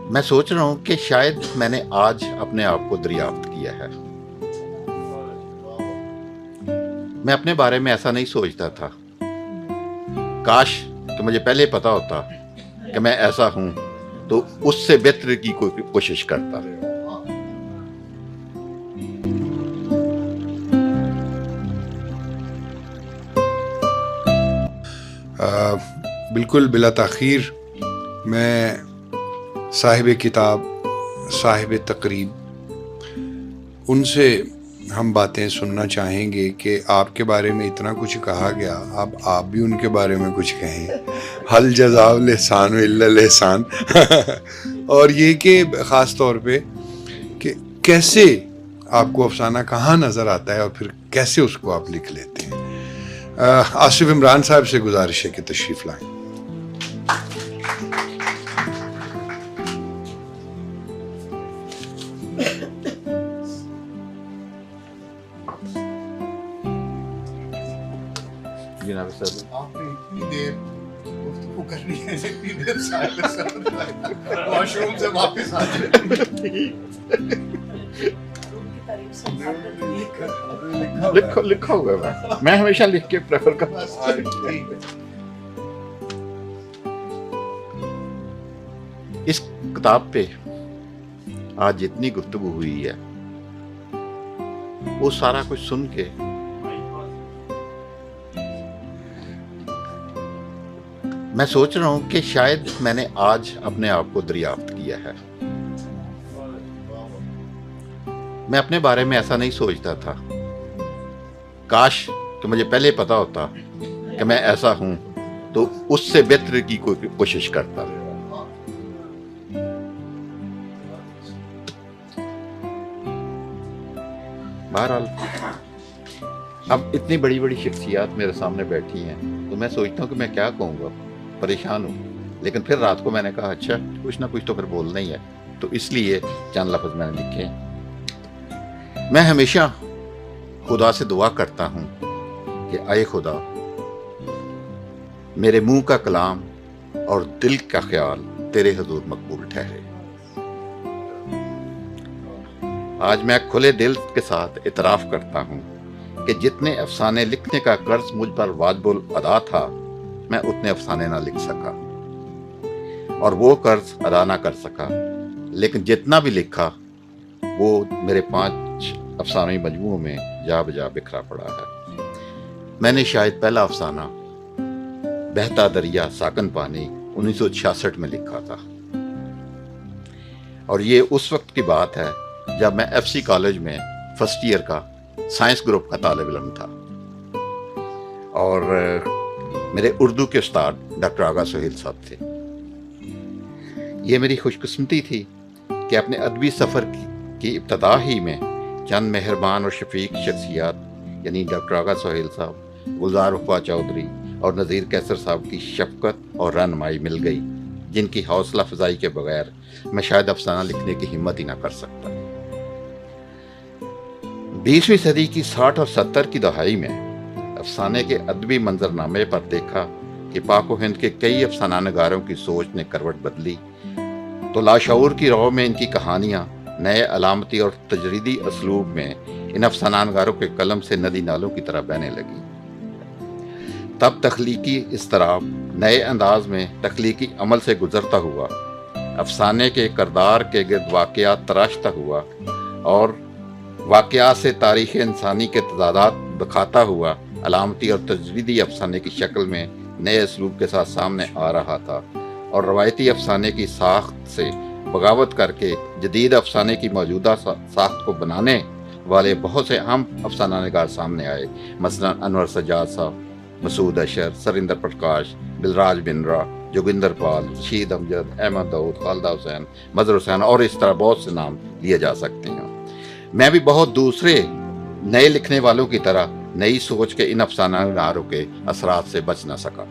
میں سوچ رہا ہوں کہ شاید میں نے آج اپنے آپ کو دریافت کیا ہے. میں اپنے بارے میں ایسا نہیں سوچتا تھا. کاش کہ مجھے پہلے پتا ہوتا کہ میں ایسا ہوں تو اس سے بہتر کی کوئی کوشش کرتا. بالکل بلا تاخیر میں صاحب کتاب، صاحب تقریب، ان سے ہم باتیں سننا چاہیں گے کہ آپ کے بارے میں اتنا کچھ کہا گیا، اب آپ بھی ان کے بارے میں کچھ کہیں. حل جزاء الاحسان الا الاحسان. اور یہ کہ خاص طور پہ کہ کیسے آپ کو افسانہ کہاں نظر آتا ہے اور پھر کیسے اس کو آپ لکھ لیتے ہیں. آصف عمران صاحب سے گزارش ہے کہ تشریف لائیں. جناب صاحب آپ نے اتنی دیر گفتگو کرنی ہے، اتنی دیر واش روم سے واپس آ جائے. لکھا ہوا ہے، میں ہمیشہ لکھ کے پریفر کرتا ہوں. اس کتاب پہ آج جتنی گفتگو ہوئی ہے وہ سارا کچھ سن کے میں سوچ رہا ہوں کہ شاید میں نے آج اپنے آپ کو دریافت کیا ہے. میں اپنے بارے میں ایسا نہیں سوچتا تھا. کاش کہ مجھے پہلے پتا ہوتا کہ میں ایسا ہوں تو اس سے بہتر کی کوئی کوشش کرتا. بہرحال اب اتنی بڑی بڑی شخصیات میرے سامنے بیٹھی ہیں تو میں سوچتا ہوں کہ میں کیا کہوں گا. پریشان ہوں. لیکن پھر رات کو میں نے کہا اچھا کچھ نہ کچھ تو پھر بولنا ہی ہے، تو اس لیے چند لفظ میں نے لکھے. میں ہمیشہ خدا سے دعا کرتا ہوں کہ اے خدا، میرے منہ کا کلام اور دل کا خیال تیرے حضور مقبول ٹھہرے. آج میں کھلے دل کے ساتھ اعتراف کرتا ہوں کہ جتنے افسانے لکھنے کا قرض مجھ پر واجب الادا تھا، میں اتنے افسانے نہ لکھ سکا اور وہ قرض ادا نہ کر سکا. لیکن جتنا بھی لکھا وہ میرے 5 افسانوی مجموعوں میں جا بجا بکھرا پڑا ہے. میں نے شاید پہلا افسانہ بہتا دریا ساکن پانی 1966 میں لکھا تھا، اور یہ اس وقت کی بات ہے جب میں ایف سی کالج میں فرسٹ ایئر کا سائنس گروپ کا طالب علم تھا. اور میرے اردو کے استاد ڈاکٹر آغا سہیل صاحب تھے. یہ میری خوش قسمتی تھی کہ اپنے ادبی سفر کی ابتدا ہی میں چند مہربان اور شفیق شخصیات یعنی ڈاکٹر آغا سہیل صاحب، گلزار وفا چودھری اور نذیر کیسر صاحب کی شفقت اور رہنمائی مل گئی، جن کی حوصلہ افزائی کے بغیر میں شاید افسانہ لکھنے کی ہمت ہی نہ کر سکتا. 20ویں صدی کی 60 اور 70 کی دہائی میں افسانے کے ادبی منظرنامے پر دیکھا کہ پاک و ہند کے کئی افسانہ نگاروں کی سوچ نے کروٹ بدلی، تو لاشعور کی رو میں ان کی کہانیاں نئے علامتی اور تجریدی اسلوب میں ان افسانہ نگاروں کے قلم سے ندی نالوں کی طرح بہنے لگی. تب تخلیقی اضطراب نئے انداز میں تخلیقی عمل سے گزرتا ہوا، افسانے کے کردار کے گرد واقعات تراشتا ہوا اور واقعات سے تاریخ انسانی کے تضادات دکھاتا ہوا علامتی اور تجریدی افسانے کی شکل میں نئے اسلوب کے ساتھ سامنے آ رہا تھا، اور روایتی افسانے کی ساخت سے بغاوت کر کے جدید افسانے کی موجودہ ساخت کو بنانے والے بہت سے اہم افسانہ نگار سامنے آئے. مثلا انور سجاد صاحب، مسعود اشر، سریندر پرکاش، بلراج بنرا، جوگندر پال، رشید امجد، احمد داؤد، خالدہ حسین، مظہر حسین اور اس طرح بہت سے نام لیے جا سکتے ہیں. میں بھی بہت دوسرے نئے لکھنے والوں کی طرح نئی سوچ کے ان افسانہ نگاروں کے اثرات سے بچ نہ سکا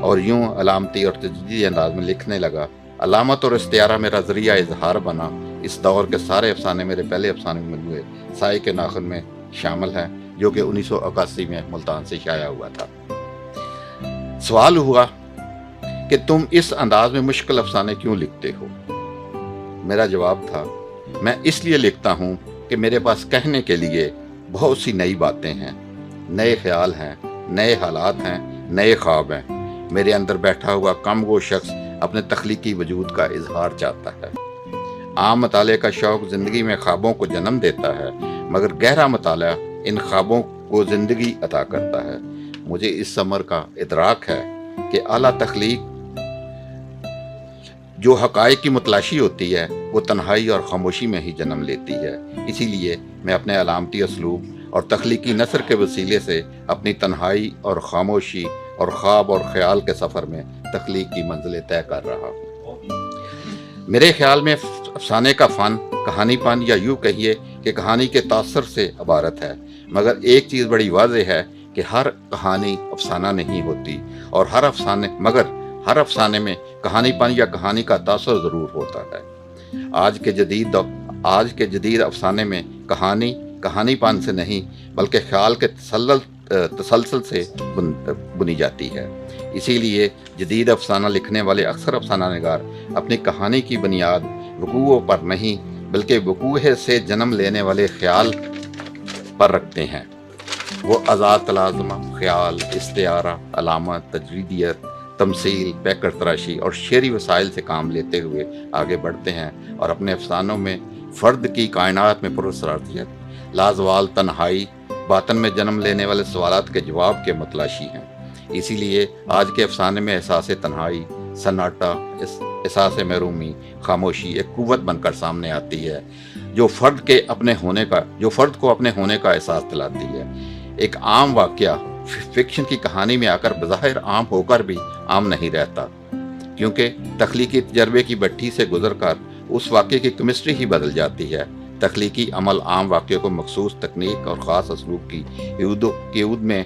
اور یوں علامتی اور تجدیدی انداز میں لکھنے لگا. علامت اور استعارہ میرا ذریعہ اظہار بنا. اس دور کے سارے افسانے میرے پہلے افسانے مجموعے سائے کے ناخن میں شامل ہیں، جو کہ 1981 میں ملتان سے شائع ہوا تھا. سوال ہوا کہ تم اس انداز میں مشکل افسانے کیوں لکھتے ہو؟ میرا جواب تھا، میں اس لیے لکھتا ہوں کہ میرے پاس کہنے کے لیے بہت سی نئی باتیں ہیں، نئے خیال ہیں، نئے حالات ہیں، نئے خواب ہیں۔ میرے اندر بیٹھا ہوا کم گو شخص اپنے تخلیقی وجود کا اظہار چاہتا ہے۔ عام مطالعے کا شوق زندگی میں خوابوں کو جنم دیتا ہے، مگر گہرا مطالعہ ان خوابوں کو زندگی عطا کرتا ہے۔ مجھے اس ثمر کا ادراک ہے کہ اعلیٰ تخلیق جو حقائق کی متلاشی ہوتی ہے وہ تنہائی اور خاموشی میں ہی جنم لیتی ہے۔ اسی لیے میں اپنے علامتی اسلوب اور تخلیقی نثر کے وسیلے سے اپنی تنہائی اور خاموشی اور خواب اور خیال کے سفر میں تخلیق کی منزلیں طے کر رہا ہوں۔ میرے خیال میں افسانے کا فن کہانی پن، یا یوں کہیے کہ کہانی کے تاثر سے عبارت ہے، مگر ایک چیز بڑی واضح ہے کہ ہر کہانی افسانہ نہیں ہوتی، اور ہر افسانے میں کہانی پن یا کہانی کا تاثر ضرور ہوتا ہے۔ آج کے جدید افسانے میں کہانی پن سے نہیں بلکہ خیال کے تسلسل سے بنی جاتی ہے۔ اسی لیے جدید افسانہ لکھنے والے اکثر افسانہ نگار اپنی کہانی کی بنیاد وقوع پر نہیں بلکہ وقوع سے جنم لینے والے خیال پر رکھتے ہیں۔ وہ آزاد تلازمہ، خیال، استعارہ، علامت، تجریدیت، تمثیل، پیکر تراشی اور شعری وسائل سے کام لیتے ہوئے آگے بڑھتے ہیں، اور اپنے افسانوں میں فرد کی کائنات میں پراسرارتیت، لازوال تنہائی، باطن میں جنم لینے والے سوالات کے جواب کے متلاشی ہیں۔ اسی لیے آج کے افسانے میں احساس تنہائی، سناٹا، احساس محرومی، خاموشی ایک قوت بن کر سامنے آتی ہے جو فرد کو اپنے ہونے کا احساس دلاتی ہے۔ ایک عام واقعہ فکشن کی کہانی میں آ کر بظاہر عام ہو کر بھی عام نہیں رہتا، کیونکہ تخلیقی تجربے کی بھٹی سے گزر کر اس واقعے کی کیمسٹری ہی بدل جاتی ہے۔ تخلیقی عمل عام واقعے کو مخصوص تکنیک اور خاص اسلوب کی عود میں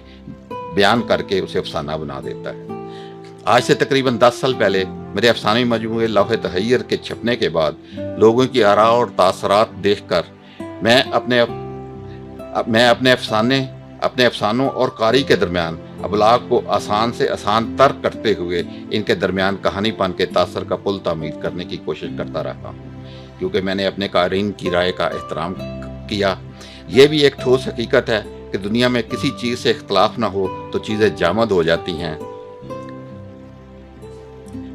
بیان کر کے اسے افسانہ بنا دیتا ہے۔ آج سے تقریباً 10 سال پہلے میرے افسانوی مجموعے لوح تحیر کے چھپنے کے بعد لوگوں کی آراء اور تاثرات دیکھ کر میں اپنے افسانوں اور قاری کے درمیان ابلاغ کو آسان سے آسان تر کرتے ہوئے ان کے درمیان کہانی پن کے تاثر کا پل تعمیر کرنے کی کوشش کرتا رہا ہوں، کیونکہ میں نے اپنے قارئین کی رائے کا احترام کیا۔ یہ بھی ایک ٹھوس حقیقت ہے کہ دنیا میں کسی چیز سے اختلاف نہ ہو تو چیزیں جامد ہو جاتی ہیں،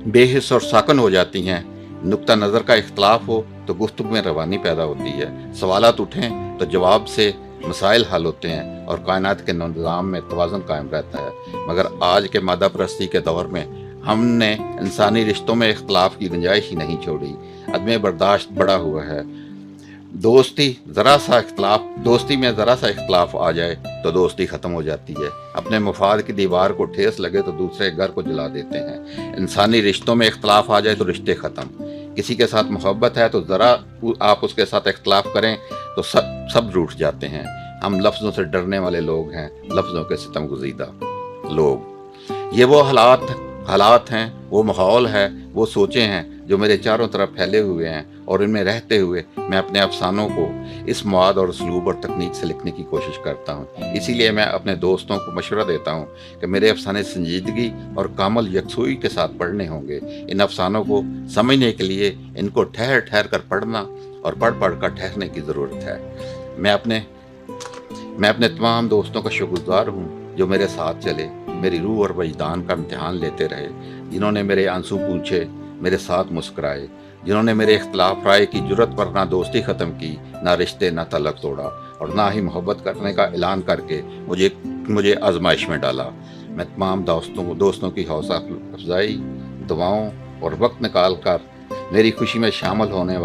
بے حس اور ساکن ہو جاتی ہیں۔ نقطہ نظر کا اختلاف ہو تو گفتگو میں روانی پیدا ہوتی ہے، سوالات اٹھیں تو جواب سے مسائل حل ہوتے ہیں، اور کائنات کے نظام میں توازن قائم رہتا ہے۔ مگر آج کے مادہ پرستی کے دور میں ہم نے انسانی رشتوں میں اختلاف کی گنجائش ہی نہیں چھوڑی۔ عدم برداشت بڑا ہوا ہے۔ دوستی میں ذرا سا اختلاف آ جائے تو دوستی ختم ہو جاتی ہے۔ اپنے مفاد کی دیوار کو ٹھیس لگے تو دوسرے گھر کو جلا دیتے ہیں۔ انسانی رشتوں میں اختلاف آ جائے تو رشتے ختم۔ کسی کے ساتھ محبت ہے تو ذرا آپ اس کے ساتھ اختلاف کریں تو سب روٹھ جاتے ہیں۔ ہم لفظوں سے ڈرنے والے لوگ ہیں، لفظوں کے ستم گزیدہ لوگ۔ یہ وہ حالات ہیں، وہ ماحول ہے، وہ سوچیں ہیں جو میرے چاروں طرف پھیلے ہوئے ہیں، اور ان میں رہتے ہوئے میں اپنے افسانوں کو اس مواد اور اسلوب اور تکنیک سے لکھنے کی کوشش کرتا ہوں۔ اسی لیے میں اپنے دوستوں کو مشورہ دیتا ہوں کہ میرے افسانے سنجیدگی اور کامل یکسوئی کے ساتھ پڑھنے ہوں گے۔ ان افسانوں کو سمجھنے کے لیے ان کو ٹھہر کر پڑھنا اور پڑھ کر ٹھہرنے کی ضرورت ہے۔ میں اپنے تمام دوستوں کا شکر گزار ہوں جو میرے ساتھ چلے، میری روح اور وجدان کا امتحان لیتے رہے، جنہوں نے میرے آنسو پوچھے، میرے ساتھ مسکرائے، جنہوں نے میرے اختلاف رائے کی جرت پر نہ دوستی ختم کی، نہ رشتے، نہ تعلق توڑا، اور نہ ہی محبت کرنے کا اعلان کر کے مجھے آزمائش میں ڈالا۔ میں تمام دوستوں کی حوصلہ افزائی، دعاؤں اور وقت نکال کر میری خوشی میں شامل ہونے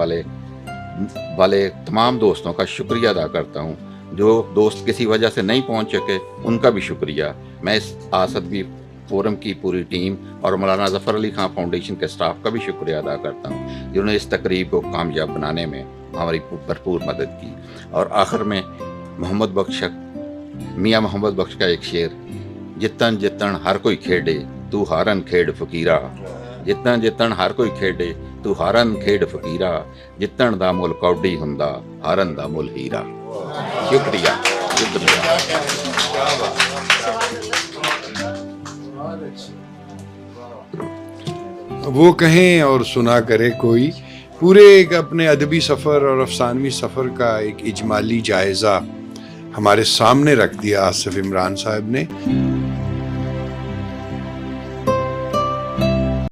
والے تمام دوستوں کا شکریہ ادا کرتا ہوں۔ جو دوست کسی وجہ سے نہیں پہنچ سکے ان کا بھی شکریہ۔ میں اس آسدوی فورم کی پوری ٹیم اور مولانا ظفر علی خان فاؤنڈیشن کے سٹاف کا بھی شکریہ ادا کرتا ہوں جنہوں نے اس تقریب کو کامیاب بنانے میں ہماری بھرپور مدد کی۔ اور آخر میں میاں محمد بخش کا ایک شعر: جتن ہر کوئی کھیڈے تو ہارن کھیڈ فقیرا، جتن ہر کوئی کھیڈے تو ہارن کھیڈ فقیرا، جتن دا مل کوڈی ہندا ہارن دا مل ہیرا۔ شکریہ۔ بہت اچھی۔ وہ کہیں اور سنا کرے کوئی. پورے ایک اپنے ادبی سفر اور افسانوی سفر کا ایک اجمالی جائزہ ہمارے سامنے رکھ دیا آصف عمران صاحب نے.